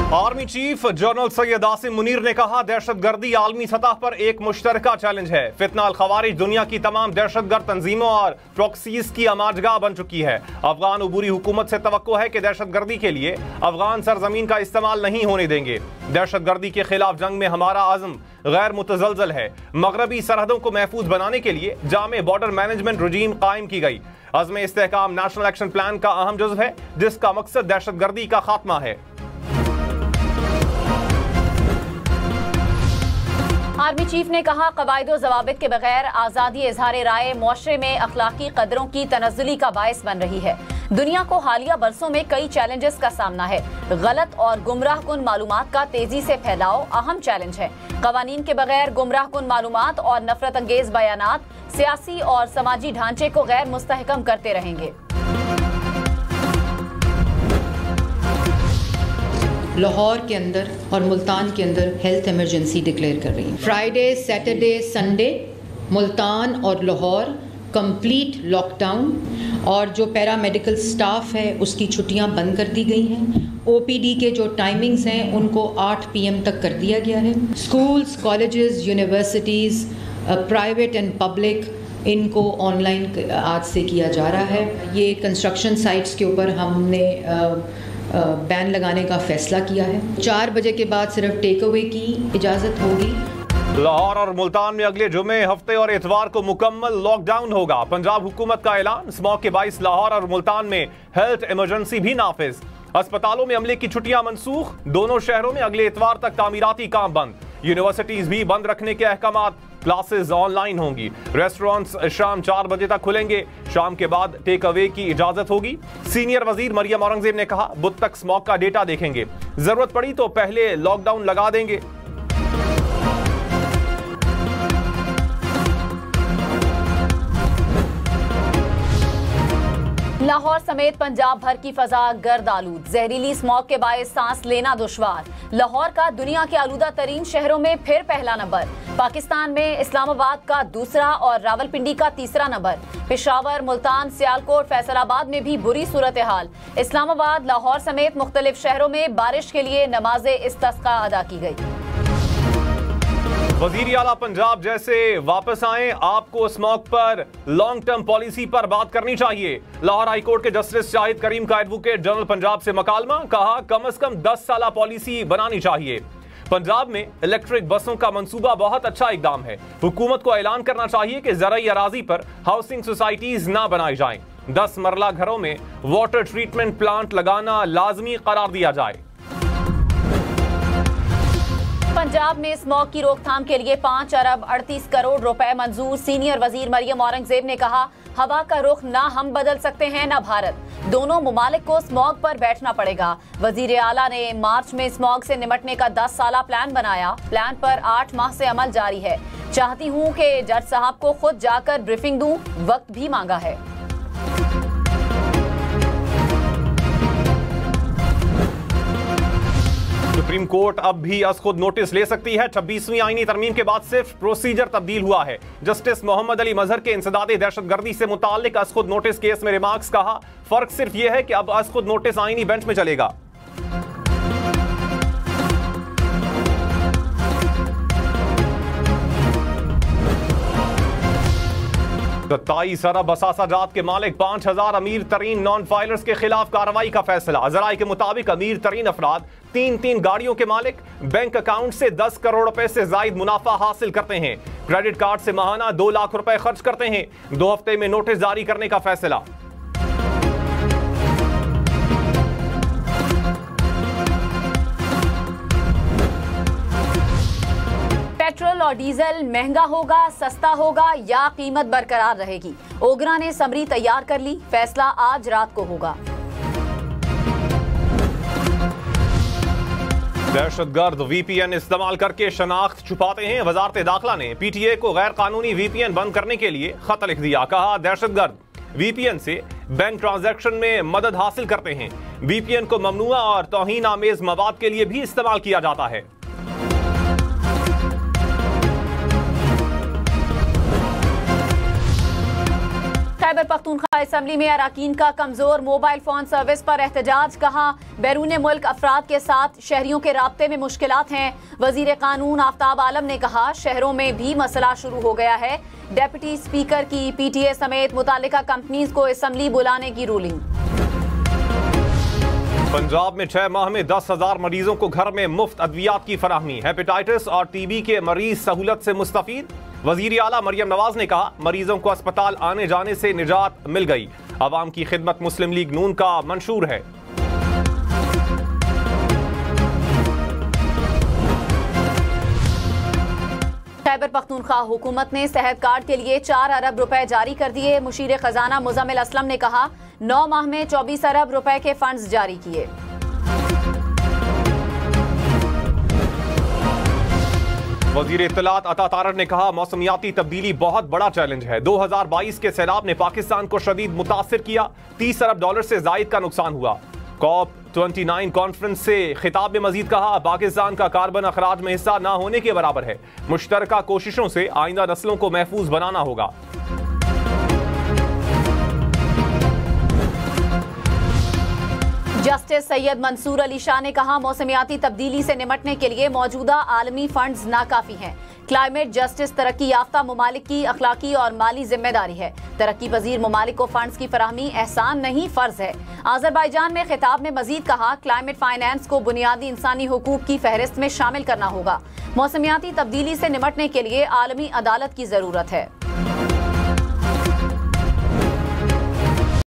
Army chief general Syed Asim Munir ने कहा, दहशतगर्दी आलमी सतह पर एक मुश्तरका चैलेंज है। फितना अल खवारिज दुनिया की तमाम दहशतगर्द तंजीमों और प्रॉक्सीज की आमाजगाह बन चुकी है। अफगान उबूरी हुकूमत से तवक्को है कि दहशतगर्दी के लिए अफगान सरजमीन का इस्तेमाल नहीं होने देंगे। दहशतगर्दी के खिलाफ जंग में हमारा आज़म गैर मुतज़लज़ल है। मगरबी सरहदों को महफूज बनाने के लिए जामे बॉर्डर मैनेजमेंट रजीम कायम की गई। अज़्म इस्तेहकाम नेशनल एक्शन प्लान का अहम जुज़्व है, जिसका मकसद दहशतगर्दी का खात्मा है। आर्मी चीफ ने कहा, कवायद व ज़वाबित के बगैर आज़ादी इज़हार राय मुआशरे में अखलाकी कदरों की तनज़्ज़ुली का बायस बन रही है। दुनिया को हालिया बरसों में कई चैलेंजेस का सामना है। गलत और गुमराह कुन मालूमात का तेजी से फैलाव अहम चैलेंज है। कवानीन के बगैर गुमराह कुन मालूमात और नफरत अंगेज बयानात सियासी और समाजी ढांचे को गैर मुस्तहकम करते रहेंगे। लाहौर के अंदर और मुल्तान के अंदर हेल्थ इमरजेंसी डिक्लेयर कर रही है। फ्राइडे, सैटरडे, संडे मुल्तान और लाहौर कंप्लीट लॉकडाउन, और जो पैरामेडिकल स्टाफ है उसकी छुट्टियां बंद कर दी गई हैं। ओपीडी के जो टाइमिंग्स हैं उनको 8 PM तक कर दिया गया है। Schools, colleges, universities, private and public, इनको ऑनलाइन आज से किया जा रहा है। ये कंस्ट्रक्शन साइट्स के ऊपर हमने बैन लगाने का फैसला किया है। 4 बजे के बाद सिर्फ टेक अवे की इजाज़त होगी। लाहौर और मुल्तान में अगले जुमे, हफ्ते और इतवार को मुकम्मल लॉकडाउन होगा। पंजाब हुकूमत का ऐलान, स्मॉग के बाइस लाहौर और मुल्तान में हेल्थ इमरजेंसी भी नाफिज। अस्पतालों में अमले की छुट्टियां मनसूख। दोनों शहरों में अगले इतवार तक तामीराती काम बंद। यूनिवर्सिटीज भी बंद रखने के अहकामात। क्लासेस ऑनलाइन होंगी। रेस्टोरेंट्स शाम 4 बजे तक खुलेंगे। शाम के बाद टेक अवे की इजाजत होगी। सीनियर वजीर मरियम औरंगजेब ने कहा, बुध तक स्मॉग का डेटा देखेंगे, जरूरत पड़ी तो पहले लॉकडाउन लगा देंगे। लाहौर समेत पंजाब भर की फजा गर्द आलूद। जहरीली स्मॉग के बायस सांस लेना दुश्वार। लाहौर का दुनिया के आलूदा तरीन शहरों में फिर पहला नंबर। पाकिस्तान में इस्लामाबाद का दूसरा और रावलपिंडी का तीसरा नंबर। पेशावर, मुल्तान, सियालकोट, फैसलाबाद में भी बुरी सूरत हाल। इस्लामाबाद, लाहौर समेत मुख्तलिफ शहरों में बारिश के लिए नमाज़े इस्तिस्का अदा की गई। वजीर आला पंजाब जैसे वापस आए, आपको स्मॉग पर लॉन्ग टर्म पॉलिसी पर बात करनी चाहिए। लाहौर हाई कोर्ट के जस्टिस शाहिद करीम का एडवोकेट जनरल पंजाब से मकालमा। कहा, कम से कम 10 साला पॉलिसी बनानी चाहिए। पंजाब में इलेक्ट्रिक बसों का मंसूबा बहुत अच्छा इकदाम है। हुकूमत को ऐलान करना चाहिए कि ज़राई अराजी पर हाउसिंग सोसाइटीज ना बनाई जाएं। 10 मरला घरों में वाटर ट्रीटमेंट प्लांट लगाना लाजमी करार दिया जाए। पंजाब में स्मॉग की रोकथाम के लिए 5 अरब 38 करोड़ रुपए मंजूर। सीनियर वजीर मरियम औरंगजेब ने कहा, हवा का रुख ना हम बदल सकते हैं ना भारत। दोनों मुमालिक को स्मॉग पर बैठना पड़ेगा। वजीर आला ने मार्च में स्मॉग से निपटने का 10 साला प्लान बनाया। प्लान पर 8 माह से अमल जारी है। चाहती हूँ कि जज साहब को खुद जाकर ब्रीफिंग दूं, वक्त भी मांगा है। सुप्रीम कोर्ट अब भी अज खुद नोटिस ले सकती है। 26वीं आईनी तरमीम के बाद सिर्फ प्रोसीजर तब्दील हुआ है। जस्टिस मोहम्मद अली मजहर के इंसदादे दहशतगर्दी से मुताल्लिक अज खुद नोटिस केस में रिमार्क्स। कहा, फर्क सिर्फ यह है कि अब अज खुद नोटिस आईनी बेंच में चलेगा। 27 अरब असासा जात के मालिक 5000 अमीर तरीन नॉन फाइलर्स के खिलाफ कार्रवाई का फैसला। जराये के मुताबिक अमीर तरीन अफराद 3 गाड़ियों के मालिक, बैंक अकाउंट से 10 करोड़ रुपए से जायद मुनाफा हासिल करते हैं, क्रेडिट कार्ड से माहाना 2 लाख रुपए खर्च करते हैं। 2 हफ्ते में नोटिस जारी करने का फैसला। पेट्रोल और डीजल महंगा होगा, सस्ता होगा या कीमत बरकरार रहेगी? ओगरा ने समरी तैयार कर ली। फैसला आज रात को होगा। दहशतगर्द VPN इस्तेमाल करके शनाख्त छुपाते हैं। वजारत दाखिला ने PTA को गैर कानूनी VPN बंद करने के लिए खत लिख दिया। कहा, दहशतगर्द VPN से बैंक ट्रांजैक्शन में मदद हासिल करते हैं। VPN को ममनुआ और तौहीन आमेज मवाद के लिए भी इस्तेमाल किया जाता है। खैबर पख्तूनख्वा असम्बली में अराकीन का कमजोर मोबाइल फोन सर्विस पर एहतजाज। कहा बैरून मुल्क अफराद के साथ शहरियों के राब्ते में मुश्किलात हैं। वजीर कानून आफ्ताब आलम ने कहा शहरों में भी मसला शुरू हो गया है। डेप्यूटी स्पीकर की PTA समेत मुतालिका कंपनीज को असम्बली बुलाने की रूलिंग। पंजाब में 6 माह में 10,000 मरीजों को घर में मुफ्त अद्वियात की फराहमी। हेपेटाइटिस और TB के मरीज सहूलत से मुस्तफीद। वजीर आला मरियम नवाज ने कहा मरीजों को अस्पताल आने जाने से निजात मिल गई। अवाम की खिदमत मुस्लिम लीग नून का मंशूर है। खैबर पख्तूनख्वा हुकूमत ने सेहत कार्ड के लिए 4 अरब रुपए जारी कर दिए। मुशीर खजाना मुजम्मिल असलम ने कहा 9 माह में 24 अरब रुपए के फंड्स जारी किए। वजीर इत्तलात अता तारर ने कहा मौसमियाती तब्दीली बहुत बड़ा चैलेंज है। 2022 के सैलाब ने पाकिस्तान को शदीद मुतासिर किया। $30 अरब से जायद का नुकसान हुआ। COP29 कॉन्फ्रेंस से खिताब में मजीद कहा पाकिस्तान का कार्बन अखराज में हिस्सा ना होने के बराबर है। मुश्तरका कोशिशों से आइंदा नस्लों को महफूज बनाना होगा। जस्टिस सैयद मंसूर अली शाह ने कहा मौसमियाती तब्दीली से निपटने के लिए मौजूदा आलमी फंड्स नाकाफी हैं। क्लाइमेट जस्टिस तरक्की याफ्ता ममालिक की अखलाकी और माली जिम्मेदारी है। तरक्की पजीर ममालिक को फंड्स की फराहमी एहसान नहीं फर्ज है। आज़रबाईजान में खिताब में मजीद कहा क्लाइमेट फाइनेंस को बुनियादी इंसानी हुकूक की फहरिस्त में शामिल करना होगा। मौसमियाती तब्दीली से निपटने के लिए आलमी अदालत की जरूरत है।